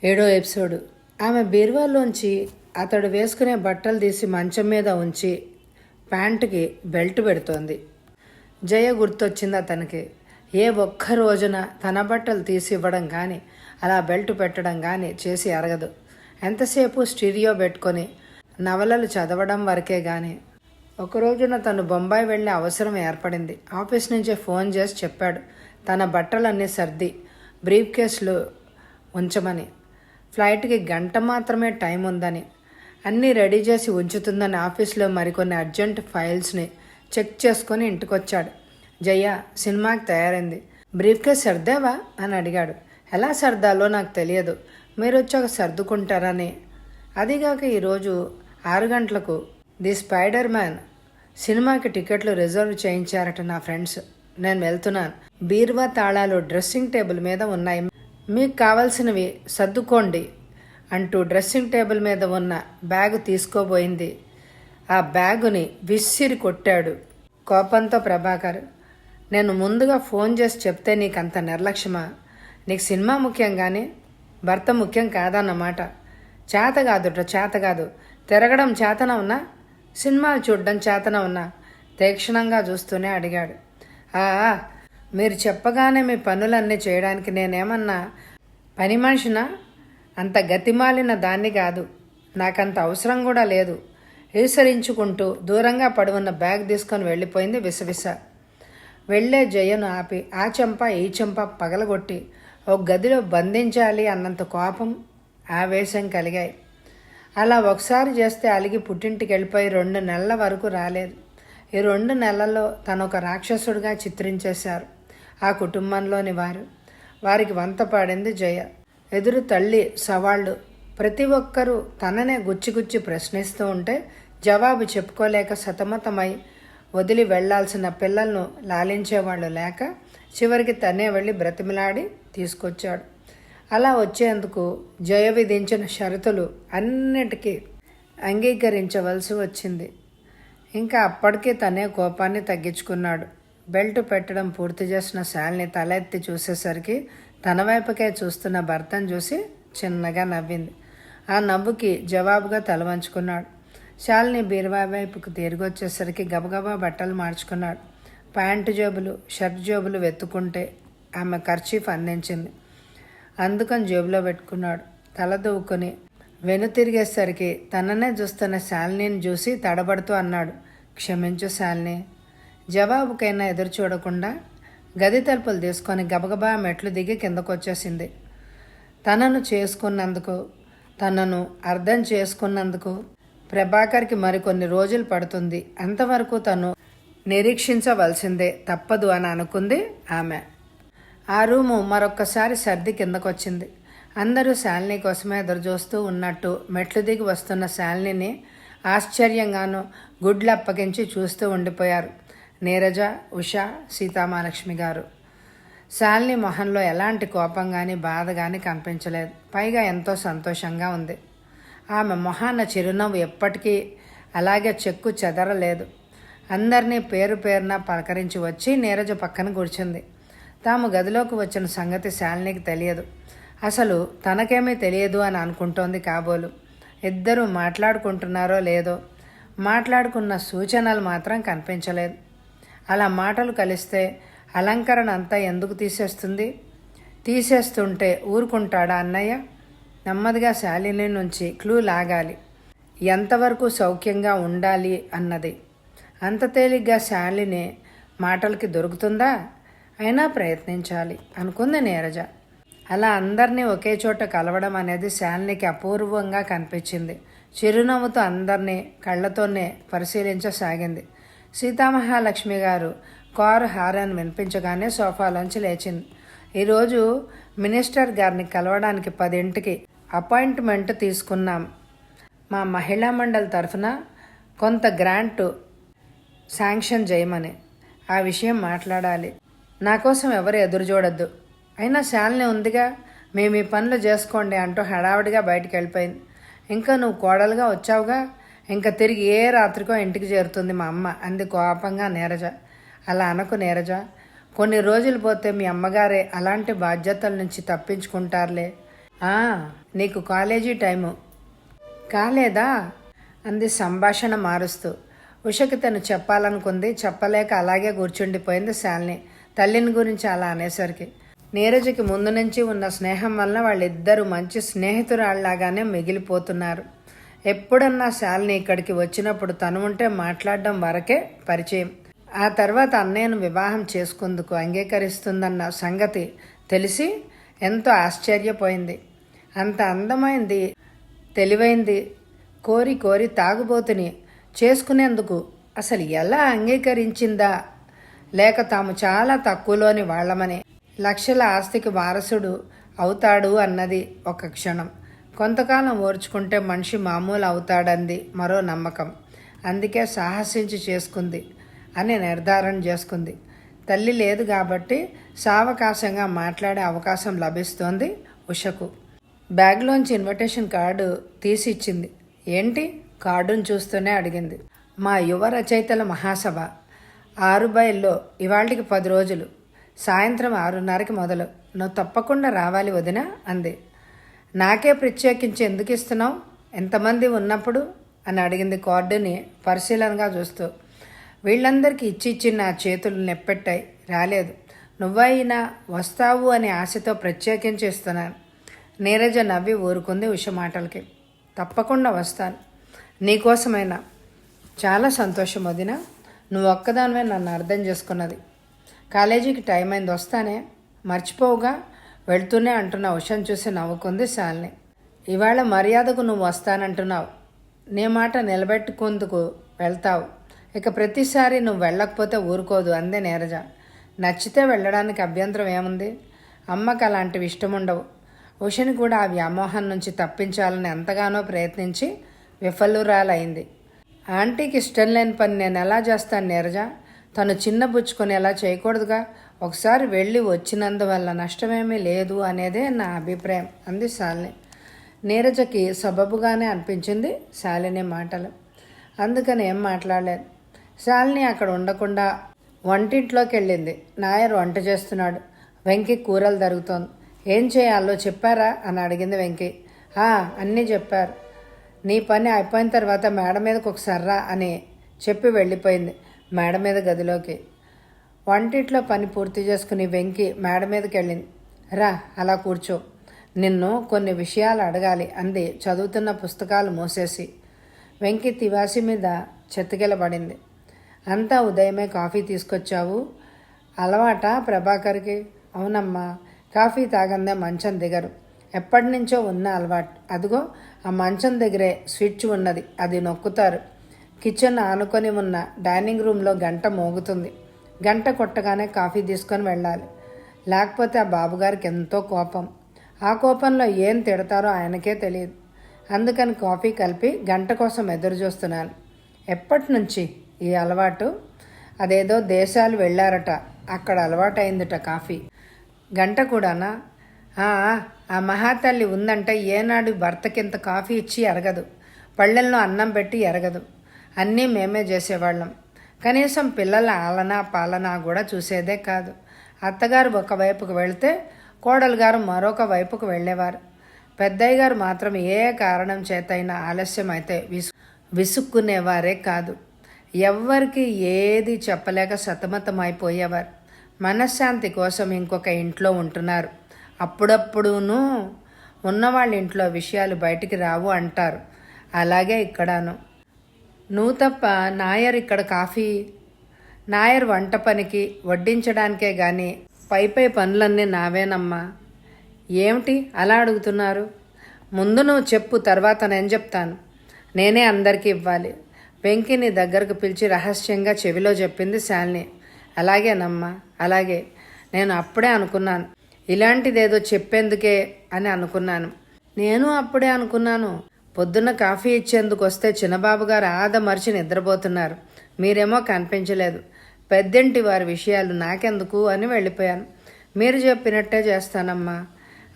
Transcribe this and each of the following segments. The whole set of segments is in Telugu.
ఏడో ఎపిసోడ్. ఆమె బీరువాలోంచి అతడు వేసుకునే బట్టలు తీసి మంచం మీద ఉంచి ప్యాంటుకి బెల్ట్ పెడుతోంది. జయ గుర్తొచ్చింది అతనికి. ఏ ఒక్క రోజున తన బట్టలు తీసి ఇవ్వడం కానీ అలా బెల్ట్ పెట్టడం కానీ చేసి అరగదు. ఎంతసేపు స్టీరియో పెట్టుకొని నవలలు చదవడం వరకే కానీ. ఒక రోజున తను బొంబాయి వెళ్ళే అవసరం ఏర్పడింది. ఆఫీస్ నుంచే ఫోన్ చేసి చెప్పాడు తన బట్టలన్నీ సర్ది బ్రీఫ్ కేసులో ఉంచమని. ఫ్లైట్కి గంట మాత్రమే టైం ఉందని, అన్నీ రెడీ చేసి ఉంచుతుందని ఆఫీస్లో మరికొన్ని అర్జెంట్ ఫైల్స్ని చెక్ చేసుకొని ఇంటికొచ్చాడు. జయ సినిమాకి తయారైంది. బ్రీఫ్ కేస్ సర్దావా అని అడిగాడు. ఎలా సర్దాలో నాకు తెలియదు, మీరు వచ్చాక సర్దుకుంటారని. అదిగాక ఈరోజు 6 గంటలకు ది స్పైడర్ మ్యాన్ సినిమాకి టికెట్లు రిజర్వ్ చేయించారట నా ఫ్రెండ్స్. నేను వెళ్తున్నాను. బీరువా తాళాలు డ్రెస్సింగ్ టేబుల్ మీద ఉన్నాయి, మీకు కావలసినవి సర్దుకోండి అంటూ డ్రెస్సింగ్ టేబుల్ మీద ఉన్న బ్యాగు తీసుకోబోయింది. ఆ బ్యాగుని విసిరి కొట్టాడు కోపంతో ప్రభాకర్. నేను ముందుగా ఫోన్ చేసి చెప్తే నీకంత నిర్లక్ష్యమా? నీకు సినిమా ముఖ్యం కానీ భర్త ముఖ్యం కాదన్నమాట. చేత కాదు. తిరగడం చేతన ఉన్నా, సినిమాలు చూడడం చేతన ఉన్నా? తీక్షణంగా చూస్తూనే అడిగాడు. మీరు చెప్పగానే మీ పనులన్నీ చేయడానికి నేనేమన్నా పని మనిషినా? అంత గతిమాలిన దాన్ని కాదు, నాకంత అవసరం కూడా లేదు. ఈసరించుకుంటూ దూరంగా పడున్న బ్యాగ్ తీసుకొని వెళ్ళిపోయింది విసవిస. వెళ్ళే జయను ఆపి ఆ చెంప ఈ చెంప పగలగొట్టి ఒక గదిలో బంధించాలి అన్నంత కోపం ఆవేశం కలిగాయి. అలా ఒకసారి చేస్తే అలిగి పుట్టింటికి వెళ్ళిపోయి 2 నెలల వరకు రాలేదు. ఈ 2 నెలల్లో తను ఒక రాక్షసుడిగా చిత్రించేశారు ఆ కుటుంబంలోని వారు. వారికి వంత పాడింది జయ. ఎదురు తల్లి సవాళ్ళు. ప్రతి ఒక్కరూ తననే గుచ్చి ప్రశ్నిస్తూ ఉంటే జవాబు చెప్పుకోలేక సతమతమై వదిలి వెళ్లాల్సిన పిల్లలను లాలించేవాళ్ళు లేక చివరికి తనే వెళ్ళి బ్రతిమిలాడి తీసుకొచ్చాడు. అలా వచ్చేందుకు జయ విధించిన షరతులు అన్నిటికీ అంగీకరించవలసి వచ్చింది. ఇంకా అప్పటికే తనే కోపాన్ని తగ్గించుకున్నాడు. బెల్ట్ పెట్టడం పూర్తి చేసిన శాలిని తల ఎత్తి చూసేసరికి తన వైపుకే చూస్తున్న భర్తను చూసి చిన్నగా నవ్వింది. ఆ నవ్వుకి జవాబుగా తల వంచుకున్నాడు. శాలిని బీరువా వైపుకు తిరిగి వచ్చేసరికి గబగబా బట్టలు మార్చుకున్నాడు. ప్యాంటు జేబులు షర్ట్ జేబులు వెతుక్కుంటే ఆమె కర్చీఫ్ అందించింది. అందుకని జేబులో పెట్టుకున్నాడు. తల దువ్వుకొని వెనుతిరిగేసరికి తననే చూస్తున్న శాలినిని చూసి తడబడుతూ అన్నాడు, క్షమించు శాలిని. జవాబుకైనా ఎదురు చూడకుండా గది తలుపులు తీసుకొని గబగబా మెట్లు దిగి కిందకొచ్చేసింది. తనను చేసుకున్నందుకు, తనను అర్థం చేసుకున్నందుకు ప్రభాకర్కి మరికొన్ని రోజులు పడుతుంది. అంతవరకు తను నిరీక్షించవలసిందే, తప్పదు అని అనుకుంది ఆమె. ఆ రూము మరొక్కసారి సర్ది కిందకొచ్చింది. అందరూ శాలిని కోసమే ఎదురుచూస్తూ ఉన్నట్టు మెట్లు దిగి వస్తున్న శాలినిని ఆశ్చర్యంగానూ గుడ్లు అప్పగించి చూస్తూ ఉండిపోయారు నీరజ, ఉషా, సీతామహాలక్ష్మి గారు. శాలిని మొహంలో ఎలాంటి కోపం కానీ బాధ కానీ కనిపించలేదు. పైగా ఎంతో సంతోషంగా ఉంది. ఆమె మొహాన్న చిరునవ్వు ఎప్పటికీ అలాగే చెక్కు చెదరలేదు. అందరినీ పేరు పేరున పలకరించి వచ్చి నీరజ పక్కన కూర్చుంది. తాము గదిలోకి వచ్చిన సంగతి శాలినికి తెలియదు. అసలు తనకేమీ తెలియదు అని అనుకుంటోంది కాబోలు. ఇద్దరూ మాట్లాడుకుంటున్నారో లేదో, మాట్లాడుకున్న సూచనలు మాత్రం కనిపించలేదు. అలా మాటలు కలిస్తే అలంకరణ అంతా ఎందుకు తీసేస్తుంది? తీసేస్తుంటే ఊరుకుంటాడా అన్నయ్య? నెమ్మదిగా శాలిని నుంచి క్లూ లాగాలి, ఎంతవరకు సౌఖ్యంగా ఉండాలి అన్నది. అంత తేలిగ్గా శాలిని మాటలకి దొరుకుతుందా? అయినా ప్రయత్నించాలి అనుకుంది నీరజ. అలా అందరినీ ఒకే చోట కలవడం అనేది శాలినికి అపూర్వంగా కనిపించింది. చిరునవ్వుతో అందరినీ కళ్ళతోనే పరిశీలించసాగింది. సీతామహాలక్ష్మి గారు కారు హారన్ వినిపించగానే సోఫాలోంచి లేచింది. ఈరోజు మినిస్టర్ గారిని కలవడానికి 10ంటికి అపాయింట్మెంట్ తీసుకున్నాం. మా మహిళా మండలి తరఫున కొంత గ్రాంటు శాంక్షన్ చేయమని. ఆ విషయం మాట్లాడాలి. నా కోసం ఎవరు ఎదురు చూడొద్దు. అయినా శాలిని ఉందిగా, మేము ఈ పనులు చేసుకోండి అంటూ హడావుడిగా బయటికి వెళ్ళిపోయింది. ఇంకా నువ్వు కోడలుగా వచ్చావుగా, ఇంకా తిరిగి ఏ రాత్రికో ఇంటికి చేరుతుంది మా అమ్మ అంది కోపంగా నీరజ. అలా అనకు నీరజ, కొన్ని రోజులు పోతే మీ అమ్మగారే అలాంటి బాధ్యతల నుంచి తప్పించుకుంటారులే. "ఆ, నీకు కాలేజీ టైము కాలేదా?" అంది సంభాషణ మారుస్తూ. ఉషకి తను చెప్పాలనుకుంది, చెప్పలేక అలాగే కూర్చుండిపోయింది శాలిని. తల్లిని గురించి అలా అనేసరికి నీరజకి ముందు నుంచి ఉన్న స్నేహం వల్ల వాళ్ళిద్దరూ మంచి స్నేహితురాళ్లాగానే మిగిలిపోతున్నారు. ఎప్పుడన్నా శాలిని ఇక్కడికి వచ్చినప్పుడు తను ఉంటే మాట్లాడడం వరకే పరిచయం. ఆ తర్వాత అన్నయ్యను వివాహం చేసుకుందుకు అంగీకరిస్తుందన్న సంగతి తెలిసి ఎంతో ఆశ్చర్యపోయింది. అంత అందమైంది, తెలివైంది, కోరి కోరి తాగుబోతుని చేసుకునేందుకు అసలు ఎలా అంగీకరించిందా? లేక తాము చాలా తక్కువలోని వాళ్ళమని, లక్షల ఆస్తికి వారసుడు అవుతాడు అన్నది ఒక క్షణం. కొంతకాలం ఓర్చుకుంటే మనిషి మామూలు అవుతాడంది మరో నమ్మకం. అందుకే సాహసించి చేసుకుంది అని నిర్ధారణ చేసుకుంది. తల్లి లేదు కాబట్టి సావకాశంగా మాట్లాడే అవకాశం లభిస్తోంది ఉషకు. బ్యాగ్లోంచి ఇన్విటేషన్ కార్డు తీసి ఇచ్చింది. ఏంటి? కార్డును చూస్తూనే అడిగింది. మా యువ రచయితల మహాసభ 6 బైల్లో ఇవాళకి 10 రోజులు, సాయంత్రం 6:30కి మొదలు. నువ్వు తప్పకుండా రావాలి వదినా అంది. నాకే ప్రత్యేకించి ఎందుకు ఇస్తున్నావు, ఎంతమంది ఉన్నప్పుడు అని అడిగింది కార్డుని పరిశీలనగా చూస్తూ. వీళ్ళందరికీ ఇచ్చి నా చేతులు నెప్పెట్టాయి, రాలేదు. నువ్వైనా వస్తావు అనే ఆశతో ప్రత్యేకించి ఇస్తున్నాను. నీరజ నవ్వి ఊరుకుంది ఉష మాటలకి. తప్పకుండా వస్తాను, నీకోసమైనా. చాలా సంతోషం వదినా, నువ్వు ఒక్కదానివే నన్ను అర్థం చేసుకున్నది. కాలేజీకి టైం అయింది, వస్తానే. మర్చిపోవుగా, వెళ్తూనే అంటున్నా. ఉషను చూసి నవ్వుకుంది శాలిని. ఇవాళ మర్యాదకు నువ్వు వస్తానంటున్నావు, నీ మాట నిలబెట్టుకుందుకు వెళ్తావు. ఇక ప్రతిసారి నువ్వు వెళ్ళకపోతే ఊరుకోదు అందే నీరజ. నచ్చితే వెళ్ళడానికి అభ్యంతరం ఏముంది? అమ్మకు అలాంటివి ఇష్టం ఉండవు. ఉషని కూడా ఆ వ్యామోహం నుంచి తప్పించాలని ఎంతగానో ప్రయత్నించి విఫలురాలైంది. ఆంటీకి ఇష్టం లేని పని నేను ఎలా చేస్తాను నీరజ? తను చిన్నబుచ్చుకొని ఎలా చేయకూడదుగా. ఒకసారి వెళ్ళి వచ్చినందువల్ల నష్టమేమీ లేదు అనేదే నా అభిప్రాయం అంది శాలిని. నీరజకి సబబుగానే అనిపించింది శాలిని మాటలు. అందుకని ఏం మాట్లాడలేదు. శాలిని అక్కడ ఉండకుండా వంటింట్లోకి వెళ్ళింది. నాయర్ వంట చేస్తున్నాడు, వెంకి కూరలు జరుగుతోంది. ఏం చేయాలో చెప్పారా అని అడిగింది వెంకి. అన్నీ చెప్పారు. నీ పని అయిపోయిన తర్వాత మేడ మీదకి ఒకసారి రా అని చెప్పి వెళ్ళిపోయింది మేడ మీద గదిలోకి. వంటింట్లో పని పూర్తి చేసుకుని వెంకి మేడ మీదకి వెళ్ళింది. రా, అలా కూర్చో, నిన్ను కొన్ని విషయాలు అడగాలి అంది చదువుతున్న పుస్తకాలు మూసేసి. వెంకి తివాసి మీద చెత్తకెళ్ళబడింది. అంతా ఉదయమే కాఫీ తీసుకొచ్చావు, అలవాటా ప్రభాకర్కి? అవునమ్మా, కాఫీ తాగందే మంచం దిగరు. ఎప్పటి నుంచో ఉన్న అలవాటు. అదిగో ఆ మంచం దగ్గరే స్విచ్ ఉన్నది, అది నొక్కుతారు. కిచెన్ ఆనుకొని ఉన్న డైనింగ్ రూమ్లో గంట మోగుతుంది. గంట కొట్టగానే కాఫీ తీసుకొని వెళ్ళాలి. లేకపోతే ఆ బాబుగారికి ఎంతో కోపం. ఆ కోపంలో ఏం తిడతారో ఆయనకే తెలియదు. అందుకని కాఫీ కలిపి గంట కోసం ఎదురు చూస్తున్నాను. ఎప్పటి నుంచి ఈ అలవాటు? అదేదో దేశాలు వెళ్ళారట, అక్కడ అలవాటైందిట కాఫీ. గంట కూడానా? ఆ మహాతల్లి ఉందంటే ఏనాడు భర్తకింత కాఫీ ఇచ్చి ఎరగదు, పళ్ళెల్లో అన్నం పెట్టి ఎరగదు. అన్నీ మేమే చేసేవాళ్ళం. కనీసం పిల్లల ఆలనా పాలనా కూడా చూసేదే కాదు. అత్తగారు ఒకవైపుకు వెళితే కోడలు గారు మరొక వైపుకు వెళ్ళేవారు. పెద్దయ్య గారు మాత్రం ఏ కారణం చేతైనా ఆలస్యం అయితే విసుక్కునేవారే కాదు. ఎవ్వరికి ఏది చెప్పలేక సతమతమైపోయేవారు. మనశ్శాంతి కోసం ఇంకొక ఇంట్లో ఉంటున్నారు. అప్పుడప్పుడూనూ ఉన్నవాళ్ళ ఇంట్లో విషయాలు బయటికి రావు అంటారు. అలాగే ఇక్కడాను. నువ్వు తప్ప నాయర్ ఇక్కడ కాఫీ, నాయర్ వంట పనికి వడ్డించడానికే గాని పై పనులన్నీ నావేనమ్మా. ఏమిటి అలా అడుగుతున్నారు? ముందు నువ్వు చెప్పు, తర్వాత నేను చెప్తాను. నేనే అందరికీ ఇవ్వాలి. వెంకిని దగ్గరకు పిలిచి రహస్యంగా చెవిలో చెప్పింది శాలిని. అలాగేనమ్మా, అలాగే. నేను అప్పుడే అనుకున్నాను, ఇలాంటిదేదో చెప్పేందుకే అని అనుకున్నాను. నేను అప్పుడే అనుకున్నాను. పొద్దున్న కాఫీ ఇచ్చేందుకు వస్తే చిన్నబాబు గారు మరిచి నిద్రపోతున్నారు. మీరేమో కనిపించలేదు. పెద్దింటి వారి విషయాలు నాకెందుకు అని వెళ్ళిపోయాను. మీరు చెప్పినట్టే చేస్తానమ్మా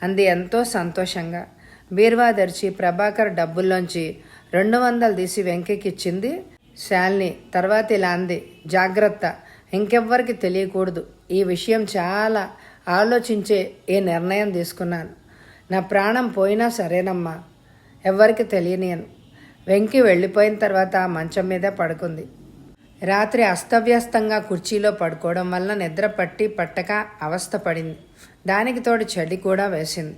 అంది ఎంతో సంతోషంగా. బీరువా తెరిచి ప్రభాకర్ డబ్బుల్లోంచి 200 తీసి వెంకికి ఇచ్చింది శాలిని. తర్వాత ఇలా అంది, జాగ్రత్త, ఇంకెవ్వరికి తెలియకూడదు. ఈ విషయం చాలా ఆలోచించే ఈ నిర్ణయం తీసుకున్నాను. నా ప్రాణం పోయినా సరేనమ్మా, ఎవ్వరికి తెలియనియను. వెంకి వెళ్ళిపోయిన తర్వాత మంచం మీదే పడుకుంది. రాత్రి అస్తవ్యస్తంగా కుర్చీలో పడుకోవడం వల్ల నిద్ర పట్టక అవస్థ పడింది. దానికి తోడు చలి కూడా వేసింది.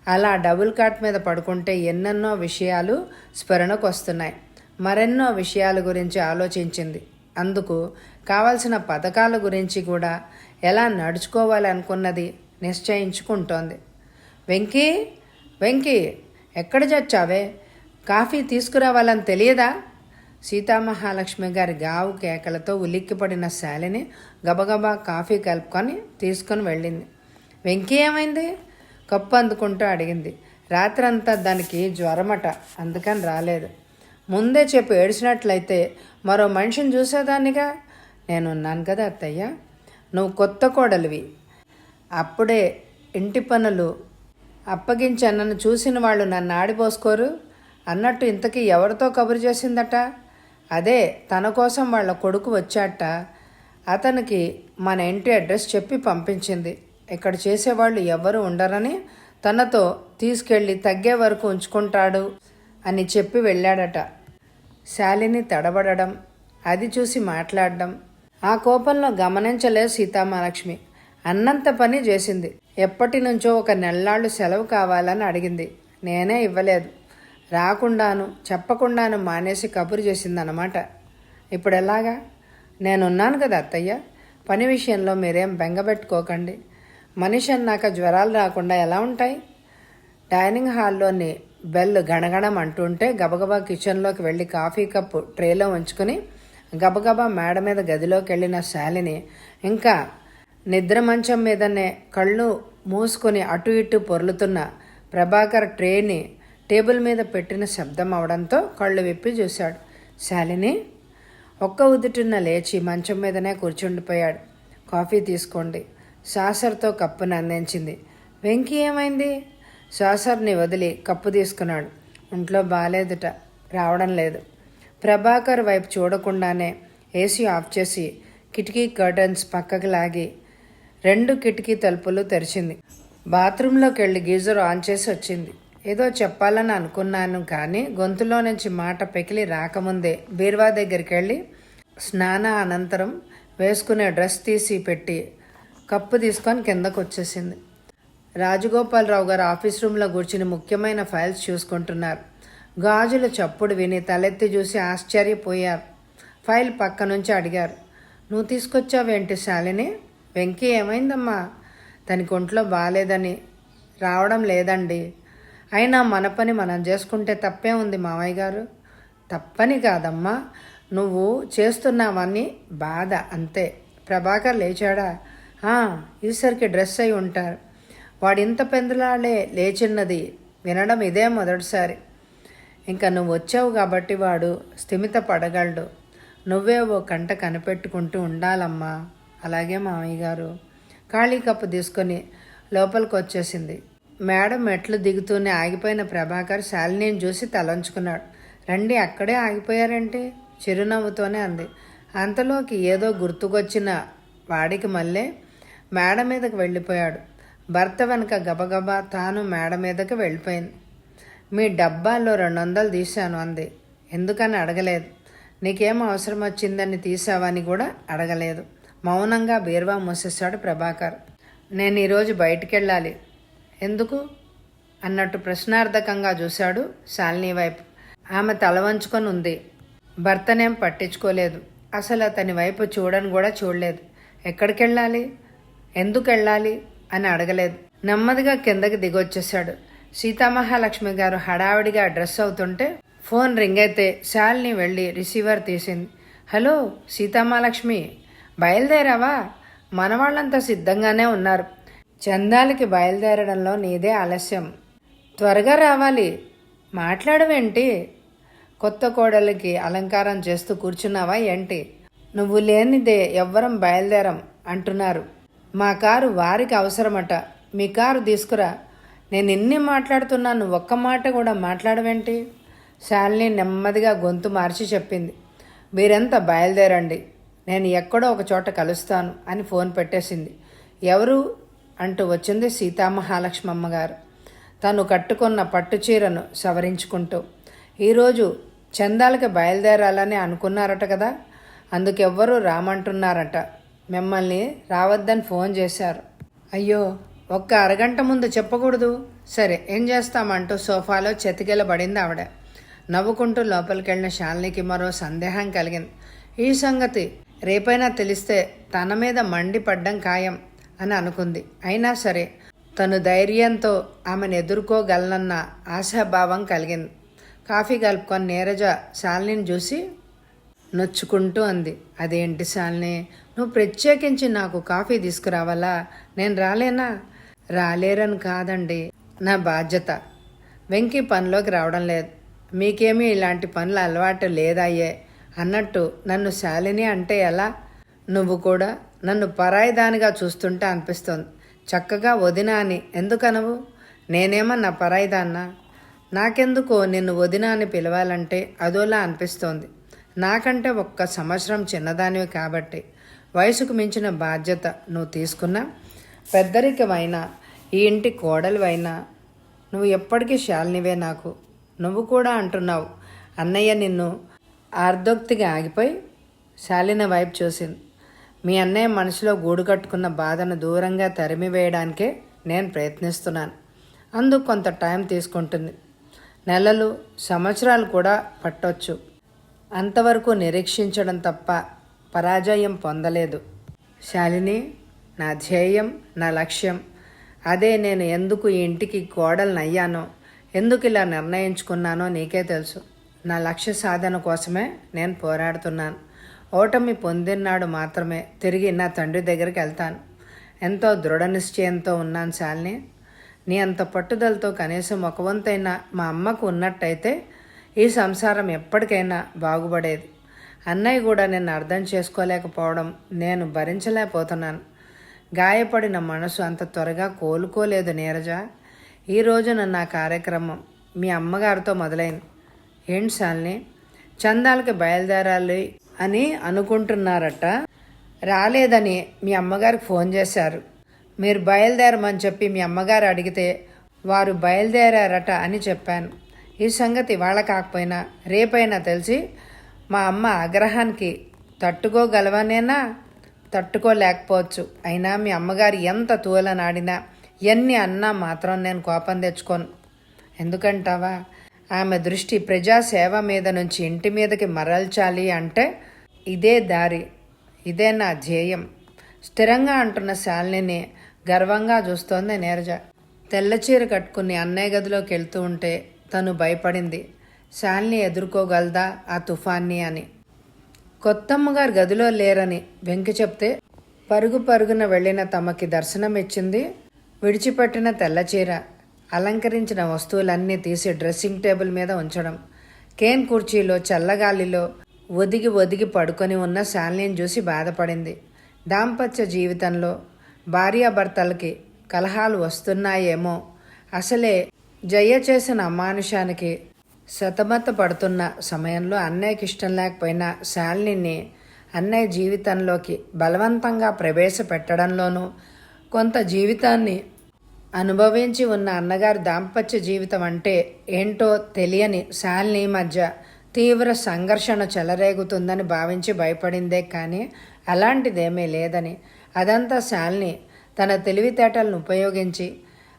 అలా డబుల్ కాట్ మీద పడుకుంటే ఎన్నెన్నో విషయాలు స్మరణకు వస్తున్నాయి. మరెన్నో విషయాల గురించి ఆలోచించింది. అందుకు కావలసిన పథకాల గురించి కూడా ఎలా నడుచుకోవాలనుకున్నది నిశ్చయించుకుంటోంది. వెంకీ, వెంకీ, ఎక్కడ చచ్చావే? కాఫీ తీసుకురావాలని తెలియదా? సీతామహాలక్ష్మి గారి గావు కేకలతో ఉలిక్కిపడిన శాలిని గబగబా కాఫీ కలుపుకొని తీసుకుని వెళ్ళింది. వెంకీ ఏమైంది? కప్పు అందుకుంటూ అడిగింది. రాత్రంతా దానికి జ్వరమట, అందుకని రాలేదు. ముందే చెప్పి ఏడ్చినట్లయితే మరో మనిషిని చూసేదాన్నిగా. నేనున్నాను కదా అత్తయ్య, నువ్వు కొత్త కోడలివి. అప్పుడే ఇంటి పనులు అప్పగించి నన్ను చూసిన వాళ్ళు నన్ను ఆడిపోసుకోరు అన్నట్టు ఇంతకీ ఎవరితో కబురు చేసిందట? అదే తన కోసం వాళ్ళ కొడుకు వచ్చాట. అతనికి మన ఇంటి అడ్రస్ చెప్పి పంపించింది. ఇక్కడ చేసేవాళ్ళు ఎవ్వరూ ఉండరని, తనతో తీసుకెళ్ళి తగ్గే వరకు ఉంచుకుంటాడు అని చెప్పి వెళ్ళాడట. శాలిని తడబడడం, అది చూసి మాట్లాడడం ఆ కోపంలో గమనించలేదు సీతామహాలక్ష్మి. అన్నంత పని చేసింది. ఎప్పటి నుంచో ఒక నెల్లాళ్ళు సెలవు కావాలని అడిగింది. నేనే ఇవ్వలేదు. రాకుండాను చెప్పకుండాను మానేసి కబురు చేసిందన్నమాట. ఇప్పుడు ఎలాగా? నేనున్నాను కదా అత్తయ్య, పని విషయంలో మీరేం బెంగపెట్టుకోకండి. మనిషి అన్నాక జ్వరాలు రాకుండా ఎలా ఉంటాయి? డైనింగ్ హాల్లోని బెల్ గణగణం అంటుంటే గబగబా కిచెన్లోకి వెళ్ళి కాఫీ కప్పు ట్రేలో ఉంచుకుని గబగబా మేడ మీద గదిలోకి వెళ్ళిన శాలిని ఇంకా నిద్ర మంచం మీదనే కళ్ళు మూసుకొని అటు ఇటు పొర్లుతున్న ప్రభాకర్ ట్రేని టేబుల్ మీద పెట్టిన శబ్దం అవడంతో కళ్ళు విప్పి చూశాడు. శాలిని ఒక్క ఉదుటిన లేచి మంచం మీదనే కూర్చుండిపోయాడు. కాఫీ తీసుకోండి, సాసర్తో కప్పుని అందించింది. వెంకీ ఏమైంది? సాసర్ని వదిలి కప్పు తీసుకున్నాడు. ఒంట్లో బాలేదుట, రావడం లేదు. ప్రభాకర్ వైపు చూడకుండానే ఏసీ ఆఫ్ చేసి కిటికీ కర్టన్స్ పక్కకి లాగి 2 కిటికీ తలుపులు తెరిచింది. బాత్రూంలోకి వెళ్ళి గీజర్ ఆన్ చేసి వచ్చింది. ఏదో చెప్పాలని అనుకున్నాను కానీ గొంతులో నుంచి మాట పెకిలి రాకముందే బీర్వా దగ్గరికి వెళ్ళి స్నాన అనంతరం వేసుకునే డ్రెస్ తీసి పెట్టి కప్పు తీసుకొని కిందకు వచ్చేసింది. రాజగోపాలరావు గారు ఆఫీస్ రూమ్లో కూర్చుని ముఖ్యమైన ఫైల్స్ చూసుకుంటున్నారు. గాజుల చప్పుడు విని తలెత్తి చూసి ఆశ్చర్యపోయారు. ఫైల్ పక్క నుంచి అడిగారు. నువ్వు తీసుకొచ్చావేంటి శాలిని? వెంకీ ఏమైందమ్మా? తనకి ఒంట్లో బాగాలేదని రావడం లేదండి. అయినా మన పని మనం చేసుకుంటే తప్పే ఉంది మామయ్య గారు. తప్పని కాదమ్మా, నువ్వు చేస్తున్నావని బాధ అంతే. ప్రభాకర్ లేచాడా? ఈసరికి డ్రెస్ అయి ఉంటారు. వాడింత పెందులాడే లేచిన్నది వినడం ఇదే మొదటిసారి. ఇంకా నువ్వు వచ్చావు కాబట్టి వాడు స్థిమిత పడగలడు. నువ్వే ఓ కంట కనిపెట్టుకుంటూ ఉండాలమ్మా. అలాగే మామయ్య గారు. ఖాళీ కప్పు తీసుకొని లోపలికి వచ్చేసింది. మేడం మెట్లు దిగుతూనే ఆగిపోయిన ప్రభాకర్ శాలినిని చూసి తలంచుకున్నాడు. రండి, అక్కడే ఆగిపోయారంటే? చిరునవ్వుతోనే అంది. అంతలోకి ఏదో గుర్తుకొచ్చిన వాడికి మళ్ళీ మేడ మీదకి వెళ్ళిపోయాడు. భర్త వెనక గబగబా తాను మేడ మీదకి వెళ్ళిపోయింది. మీ డబ్బాల్లో 200 తీశాను అంది. ఎందుకని అడగలేదు. నీకేం అవసరం వచ్చిందని తీసావని కూడా అడగలేదు. మౌనంగా బీర్వా మూసేశాడు ప్రభాకర్. నేను ఈరోజు బయటికి వెళ్ళాలి. ఎందుకు అన్నట్టు ప్రశ్నార్థకంగా చూశాడు శాలిని వైపు. ఆమె తల వంచుకొని ఉంది. భర్తనేం పట్టించుకోలేదు. అసలు అతని వైపు చూడని కూడా చూడలేదు. ఎక్కడికి వెళ్ళాలి, ఎందుకు వెళ్ళాలి అని అడగలేదు. నెమ్మదిగా కిందకి దిగొచ్చేశాడు. సీతామహాలక్ష్మి గారు హడావిడిగా డ్రెస్ అవుతుంటే ఫోన్ రింగ్ అయితే శాలిని వెళ్ళి రిసీవర్ తీసింది. హలో సీతామహాలక్ష్మి, బయలుదేరావా? మనవాళ్ళంతా సిద్ధంగానే ఉన్నారు. చందాలకి బయలుదేరడంలో నీదే ఆలస్యం. త్వరగా రావాలి. మాట్లాడవేంటి? కొత్త కోడలికి అలంకారం చేస్తూ కూర్చున్నావా ఏంటి? నువ్వు లేనిదే ఎవ్వరం బయలుదేరం అంటున్నారు. మా కారు వారికి అవసరమట. మీ కారు తీసుకురా. నేను ఎన్ని మాట్లాడుతున్నాను, ఒక్క మాట కూడా మాట్లాడవేంటి? శాలిని నెమ్మదిగా గొంతు మార్చి చెప్పింది. మీరంతా బయలుదేరండి, నేను ఎక్కడో ఒక చోట కలుస్తాను అని ఫోన్ పెట్టేసింది. ఎవరు అంటూ వచ్చింది సీతామహాలక్ష్మమ్మ గారు. తను కట్టుకున్న పట్టుచీరను సవరించుకుంటూ. ఈరోజు చందాలకి బయలుదేరాలని అనుకున్నారట కదా, అందుకెవ్వరూ రామంటున్నారట. మిమ్మల్ని రావద్దని ఫోన్ చేశారు. అయ్యో, ఒక్క అరగంట ముందు చెప్పకూడదు. సరే, ఏం చేస్తామంటూ సోఫాలో చతికిలబడింది ఆవిడ. నవ్వుకుంటూ లోపలికెళ్ళిన శాలినికి మరో సందేహం కలిగింది. ఈ సంగతి రేపైనా తెలిస్తే తన మీద మండిపడ్డం ఖాయం అని అనుకుంది. అయినా సరే తను ధైర్యంతో ఆమెను ఎదుర్కోగలనన్న ఆశాభావం కలిగింది. కాఫీ కలుపుకొని నీరజ శాలిని చూసి నొచ్చుకుంటూ అంది. అదేంటి శాలిని, నువ్వు ప్రత్యేకించి నాకు కాఫీ తీసుకురావాలా? నేను రాలేనా? రాలేరని కాదండి, నా బాధ్యత. వెంకీ పనిలోకి రావడం లేదు. మీకేమీ ఇలాంటి పనులు అలవాటు లేదయ్యే అన్నట్టు నన్ను శాలిని అంటే ఎలా? నువ్వు కూడా నన్ను పరాయిదానిగా చూస్తుంటే అనిపిస్తోంది. చక్కగా వదిన అని ఎందుకనవు? నేనేమన్నా పరాయిదాన్నా? నాకెందుకో నిన్ను వదిన అని పిలవాలంటే అదోలా అనిపిస్తోంది. నాకంటే 1 సంవత్సరం చిన్నదానివి కాబట్టి వయసుకు మించిన బాధ్యత నువ్వు తీసుకున్నా, పెద్దరికమైనా ఈ ఇంటి కోడలివైనా నువ్వు ఎప్పటికీ శాలినివే నాకు. నువ్వు కూడా అంటున్నావు. అన్నయ్య నిన్ను ఆర్దోక్తిగా ఆగిపోయి శాలిని వైపు చూసింది. మీ అన్నయ్య మనసులో గూడు కట్టుకున్న బాధను దూరంగా తరిమివేయడానికే నేను ప్రయత్నిస్తున్నాను. అందుకు కొంత టైం తీసుకుంటుంది. నెలలు, సంవత్సరాలు కూడా పట్టొచ్చు. అంతవరకు నిరీక్షించడం తప్ప పరాజయం పొందలేదు. శాలిని నా ధ్యేయం, నా లక్ష్యం. అదే నేను ఎందుకు ఈ ఇంటికి కోడలనయ్యానో, ఎందుకు ఇలా నిర్ణయించుకున్నానో నీకే తెలుసు. నా లక్ష్య సాధన కోసమే నేను పోరాడుతున్నాను. ఓటమి పొందినాడు మాత్రమే తిరిగి నా తండ్రి దగ్గరికి వెళ్తాను. ఎంతో దృఢ నిశ్చయంతో ఉన్నాను శాలిని. నీ అంత పట్టుదలతో కనీసం ఒక వంతైనా మా అమ్మకు ఉన్నట్టయితే ఈ సంసారం ఎప్పటికైనా బాగుపడేది. అన్నయ్య కూడా నిన్ను అర్థం చేసుకోలేకపోవడం నేను భరించలేకపోతున్నాను. గాయపడిన మనసు అంత త్వరగా కోలుకోలేదు నీరజ. ఈ రోజున నా కార్యక్రమం మీ అమ్మగారితో మొదలైంది. ఏంటి శాలిని, చందాలకి బయలుదేరాలి అని అనుకుంటున్నారట? రాలేదని మీ అమ్మగారికి ఫోన్ చేశారు. మీరు బయలుదేరమని చెప్పి మీ అమ్మగారు అడిగితే వారు బయలుదేరారట అని చెప్పాను. ఈ సంగతి ఇవాళ కాకపోయినా రేపైనా తెలిసి మా అమ్మ ఆగ్రహానికి తట్టుకోగలవనేనా? తట్టుకోలేకపోవచ్చు. అయినా మీ అమ్మగారు ఎంత తూలనాడినా ఎన్ని అన్నా మాత్రం నేను కోపం తెచ్చుకోను. ఎందుకంటావా? ఆమె దృష్టి ప్రజాసేవ మీద నుంచి ఇంటి మీదకి మరల్చాలి అంటే ఇదే దారి, ఇదే నా ధ్యేయం. స్థిరంగా అంటున్న శాలిని గర్వంగా చూస్తోంది నీరజ. తెల్లచీర కట్టుకుని అన్నయ్య గదిలోకి వెళ్తూ ఉంటే తను భయపడింది. శాలిని ఎదుర్కోగలదా ఆ తుఫాన్ని అని. కొత్తమ్మగారు గదిలో లేరని వెంకి చెప్తే పరుగు పరుగున వెళ్ళిన తమకి దర్శనం ఇచ్చింది. విడిచిపెట్టిన తెల్లచీర, అలంకరించిన వస్తువులన్నీ తీసి డ్రెస్సింగ్ టేబుల్ మీద ఉంచడం, కేన్ కుర్చీలో చల్లగాలిలో ఒదిగి ఒదిగి పడుకొని ఉన్న శాలిని చూసి బాధపడింది. దాంపత్య జీవితంలో భార్యాభర్తలకి కలహాలు వస్తున్నాయేమో, అసలే జయ చేసిన అమానుషానికి సతమత పడుతున్న సమయంలో అన్నయ్యకి ఇష్టం లేకపోయినా శాలిని అన్నయ్య జీవితంలోకి బలవంతంగా ప్రవేశపెట్టడంలోనూ, కొంత జీవితాన్ని అనుభవించి ఉన్న అన్నగారి దాంపత్య జీవితం అంటే ఏంటో తెలియని శాలిని మధ్య తీవ్ర సంఘర్షణ చెలరేగుతుందని భావించి భయపడిందే కానీ అలాంటిదేమీ లేదని, అదంతా శాలిని తన తెలివితేటలను ఉపయోగించి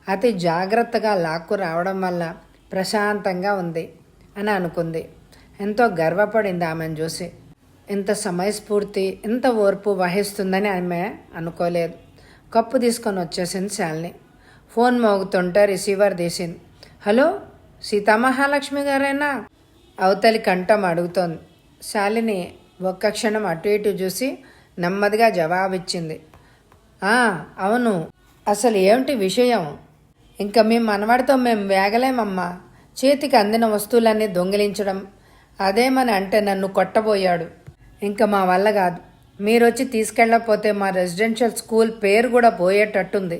అతి జాగ్రత్తగా లాక్కు రావడం వల్ల ప్రశాంతంగా ఉంది అని అనుకుంది. ఎంతో గర్వపడింది ఆమెను చూసి. ఇంత సమయస్ఫూర్తి, ఇంత ఓర్పు వహిస్తుందని ఆమె అనుకోలేదు. కప్పు తీసుకొని వచ్చేసింది శాలిని. ఫోన్ మోగుతుంటే రిసీవర్ తీసింది. హలో, సీతామహాలక్ష్మి గారేనా? అవతలి కంఠం అడుగుతోంది. శాలిని ఒక్క క్షణం అటు ఇటు చూసి నెమ్మదిగా జవాబిచ్చింది. అవును, అసలు ఏమిటి విషయం? ఇంకా మీ మనవాడితో మేము వేగలేమమ్మా. చేతికి అందిన వస్తువులన్నీ దొంగిలించడం అదేమని అంటే నన్ను కొట్టబోయాడు. ఇంకా మా వల్ల కాదు. మీరొచ్చి తీసుకెళ్ళకపోతే మా రెసిడెన్షియల్ స్కూల్ పేరు కూడా పోయేటట్టుంది.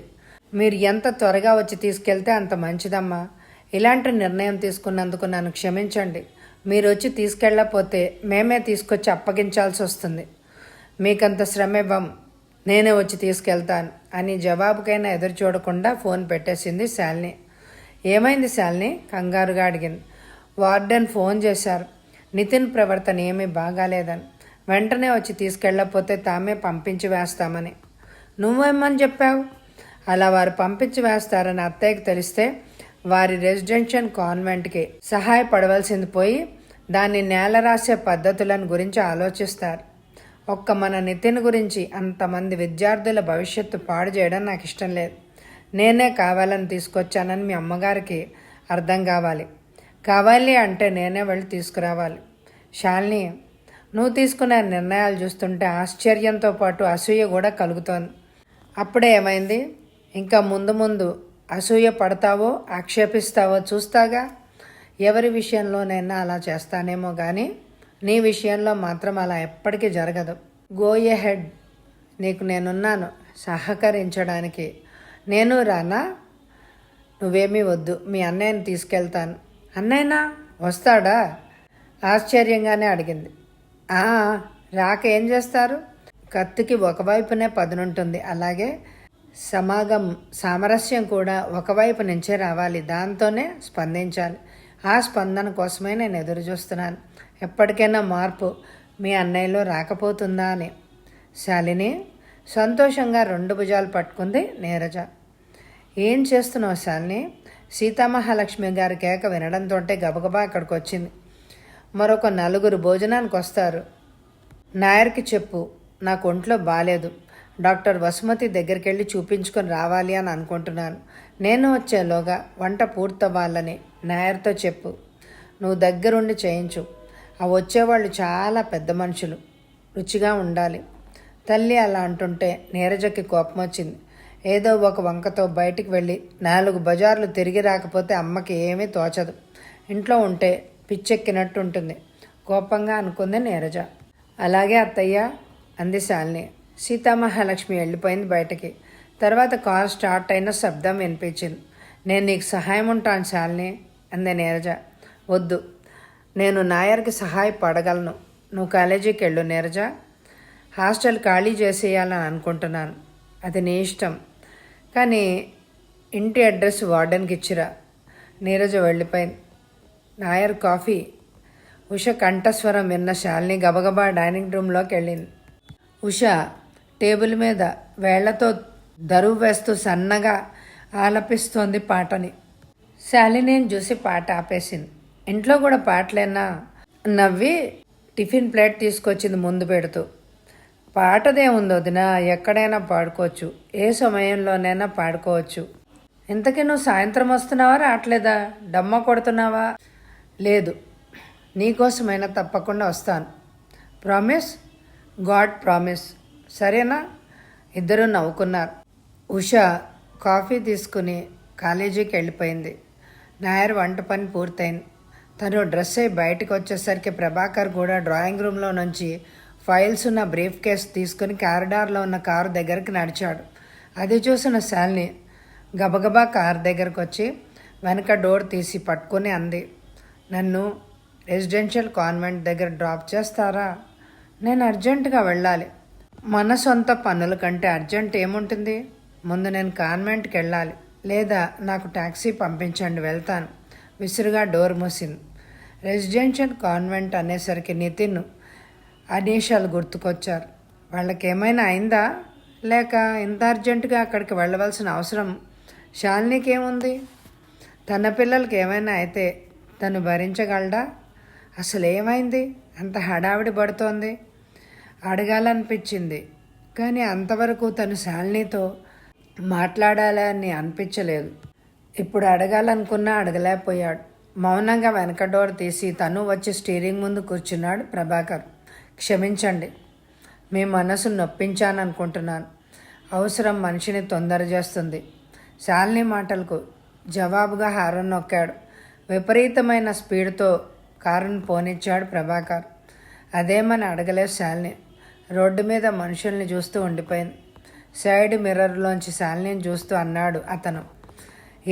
మీరు ఎంత త్వరగా వచ్చి తీసుకెళ్తే అంత మంచిదమ్మా. ఇలాంటి నిర్ణయం తీసుకున్నందుకు నన్ను క్షమించండి. మీరు వచ్చి తీసుకెళ్ళకపోతే మేమే తీసుకొచ్చి అప్పగించాల్సి వస్తుంది. మీకంత శ్రమ ఇవ్వం, నేనే వచ్చి తీసుకెళ్తాను అని జవాబుకైనా ఎదురు చూడకుండా ఫోన్ పెట్టేసింది శాలిని. ఏమైంది శాలిని? కంగారుగా అడిగింది. వార్డెన్ ఫోన్ చేశారు. నితిన్ ప్రవర్తన ఏమీ బాగాలేదని. వెంటనే వచ్చి తీసుకెళ్ళకపోతే తామే పంపించి వేస్తామని. నువ్వేమని చెప్పావు? అలా వారు పంపించి వేస్తారని అత్తయ్యకి తెలిస్తే వారి రెసిడెన్షియల్ కాన్వెంట్కి సహాయపడవలసింది పోయి దాన్ని నేలరాసే పద్ధతులను గురించి ఆలోచిస్తారు. ఒక్క మన నితిన్ గురించి అంతమంది విద్యార్థుల భవిష్యత్తు పాడు చేయడం నాకు ఇష్టం లేదు. నేనే కావాలని తీసుకొచ్చానని మీ అమ్మగారికి అర్థం కావాలి అంటే నేనే వెళ్ళి తీసుకురావాలి. శాలిని, నువ్వు తీసుకునే నిర్ణయాలు చూస్తుంటే ఆశ్చర్యంతో పాటు అసూయ కూడా కలుగుతోంది. అప్పుడే ఏమైంది? ఇంకా ముందు ముందు అసూయ పడతావో ఆక్షేపిస్తావో చూస్తాగా. ఎవరి విషయంలోనైనా అలా చేస్తానేమో కానీ నీ విషయంలో మాత్రం అలా ఎప్పటికీ జరగదు. గో ఎహెడ్, నీకు నేనున్నాను సహకరించడానికి. నేను రానా? నువ్వేమీ వద్దు, మీ అన్నయ్యని తీసుకెళ్తాను. అన్నయ్యనా? వస్తాడా? ఆశ్చర్యంగానే అడిగింది. రాక ఏం చేస్తారు? కత్తికి ఒకవైపునే పదునుంటుంది, అలాగే సామరస్యం కూడా ఒకవైపు నుంచే రావాలి. దాంతోనే స్పందించాలి. ఆ స్పందన కోసమే నేను ఎదురు చూస్తున్నాను. ఎప్పటికైనా మార్పు మీ అన్నయ్యలో రాకపోతుందా అని. శాలిని సంతోషంగా 2 భుజాలు పట్టుకుంది నీరజ. ఏం చేస్తున్నావు శాలిని? సీతామహాలక్ష్మి గారి కేక వినడంతో గబగబా అక్కడికి వచ్చింది. మరొక 4 భోజనానికి వస్తారు. నాయర్కి చెప్పు, నాకు ఒంట్లో బాలేదు. డాక్టర్ వసుమతి దగ్గరికి వెళ్ళి చూపించుకొని రావాలి అని అనుకుంటున్నాను. నేను వచ్చేలోగా వంట పూర్తవ్వాలని నాయర్తో చెప్పు. నువ్వు దగ్గరుండి చేయించు. ఆ వచ్చేవాళ్ళు చాలా పెద్ద మనుషులు, రుచిగా ఉండాలి. తల్లి అలా అంటుంటే నీరజకి కోపం వచ్చింది. ఏదో ఒక వంకతో బయటికి వెళ్ళి 4 బజార్లు తిరిగి రాకపోతే అమ్మకి ఏమీ తోచదు. ఇంట్లో ఉంటే పిచ్చెక్కినట్టు ఉంటుంది, కోపంగా అనుకుంది నీరజ. అలాగే అత్తయ్య, అంది శాలిని. సీతామహాలక్ష్మి వెళ్ళిపోయింది బయటకి. తర్వాత కార్ స్టార్ట్ అయిన శబ్దం వినిపించింది. నేను నీకు సహాయం ఉంటాను శాలిని, అంది నీరజ. వద్దు, నేను నాయర్కి సహాయపడగలను. నువ్వు కాలేజీకి వెళ్ళు నీరజ. హాస్టల్ ఖాళీ చేసేయాలని అనుకుంటున్నాను. అది నీ ఇష్టం, కానీ ఇంటి అడ్రస్ వార్డెన్కి ఇచ్చిరా. నీరజ వెళ్ళిపోయింది. నాయర్ కాఫీ. ఉష కంఠస్వరం విన్న శాలిని గబగబా డైనింగ్ రూమ్లోకి వెళ్ళింది. ఉష టేబుల్ మీద వేళ్లతో దరువు వేస్తూ సన్నగా ఆలపిస్తోంది పాటని. శాలినిని చూసి పాట ఆపేసింది. ఇంట్లో కూడా పాటలేనా? నవ్వి టిఫిన్ ప్లేట్ తీసుకొచ్చింది ముందు పెడుతూ. పాటదేముంది వదినా, ఎక్కడైనా పాడుకోవచ్చు, ఏ సమయంలోనైనా పాడుకోవచ్చు. ఇంతకీ నువ్వు సాయంత్రం వస్తున్నావా, రావట్లేదా? డమ్మ కొడుతున్నావా? లేదు, నీకోసమైనా తప్పకుండా వస్తాను. ప్రామిస్? God promise. సరేనా? ఇద్దరూ నవ్వుకున్నారు. ఉష కాఫీ తీసుకుని కాలేజీకి వెళ్ళిపోయింది. నాయర్ వంట పని పూర్తయింది. తను డ్రెస్ అయి బయటకు వచ్చేసరికి ప్రభాకర్ కూడా డ్రాయింగ్ రూమ్లో నుంచి ఫైల్స్ ఉన్న బ్రీఫ్ కేస్ తీసుకుని కారిడార్లో ఉన్న కారు దగ్గరికి నడిచాడు. అది చూసిన శాలిని గబగబా కారు దగ్గరకు వచ్చి వెనక డోర్ తీసి పట్టుకుని అంది, నన్ను రెసిడెన్షియల్ కాన్వెంట్ దగ్గర డ్రాప్ చేస్తారా? నేను అర్జెంటుగా వెళ్ళాలి. మన సొంత పనుల కంటే అర్జెంట్ ఏముంటుంది? ముందు నేను కాన్వెంట్కి వెళ్ళాలి, లేదా నాకు ట్యాక్సీ పంపించండి, వెళ్తాను. విసురుగా డోర్ మూసింది. రెసిడెన్షియల్ కాన్వెంట్ అనేసరికి నితిన్, అనీషాలు గుర్తుకొచ్చారు. వాళ్ళకేమైనా అయిందా, లేక ఇంత అర్జెంటుగా అక్కడికి వెళ్ళవలసిన అవసరం శాలినికి ఏముంది? తన పిల్లలకి ఏమైనా అయితే తను భరించగలడా? అసలు ఏమైంది అంత హడావిడి పడుతోంది? అడగాలనిపించింది, కానీ అంతవరకు తను శాలినితో మాట్లాడాలని అనిపించలేదు. ఇప్పుడు అడగాలనుకున్నా అడగలేకపోయాడు. మౌనంగా వెనక డోర్ తీసి తను వచ్చి స్టీరింగ్ ముందు కూర్చున్నాడు ప్రభాకర్. క్షమించండి, మీ మనసు నొప్పించాననుకుంటున్నాను. అవసరం మనిషిని తొందర చేస్తుంది. శాలిని మాటలకు జవాబుగా హారన్ నొక్కాడు. విపరీతమైన స్పీడ్తో కారును పోనిచ్చాడు ప్రభాకర్. అదేమని అడగలేదు శాలిని. రోడ్డు మీద మనుషుల్ని చూస్తూ ఉండిపోయింది. సైడ్ మిర్రర్లోంచి శాలినిని చూస్తూ అన్నాడు అతను.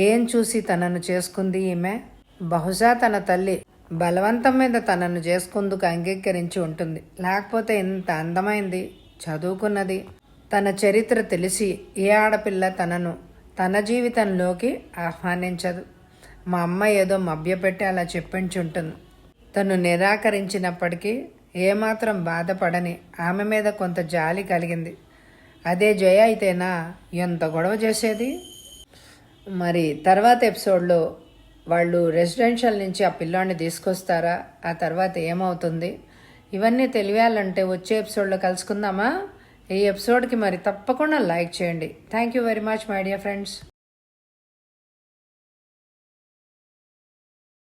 ఏం చూసి తనను చేసుకుంది ఈమె? బహుశా తన తల్లి బలవంతం మీద తనను చేసుకుందుకు అంగీకరించి ఉంటుంది. లేకపోతే ఇంత అందమైంది, చదువుకున్నది, తన చరిత్ర తెలిసి ఏ ఆడపిల్ల తనను తన జీవితంలోకి ఆహ్వానించదు. మా అమ్మ ఏదో మభ్యపెట్టి అలా చెప్పించుంటుంది. తను నిరాకరించినప్పటికీ ఏమాత్రం బాధపడని ఆమె మీద కొంత జాలి కలిగింది. అదే జయ అయితేనా ఎంత గొడవ చేసేది. మరి తర్వాత ఎపిసోడ్లో వాళ్ళు రెసిడెన్షియల్ నుంచి ఆ పిల్లాడిని తీసుకొస్తారా, ఆ తర్వాత ఏమవుతుంది, ఇవన్నీ తెలియాలంటే వచ్చే ఎపిసోడ్లో కలుసుకుందామా. ఈ ఎపిసోడ్కి మరి తప్పకుండా లైక్ చేయండి. Thank you very much my dear friends.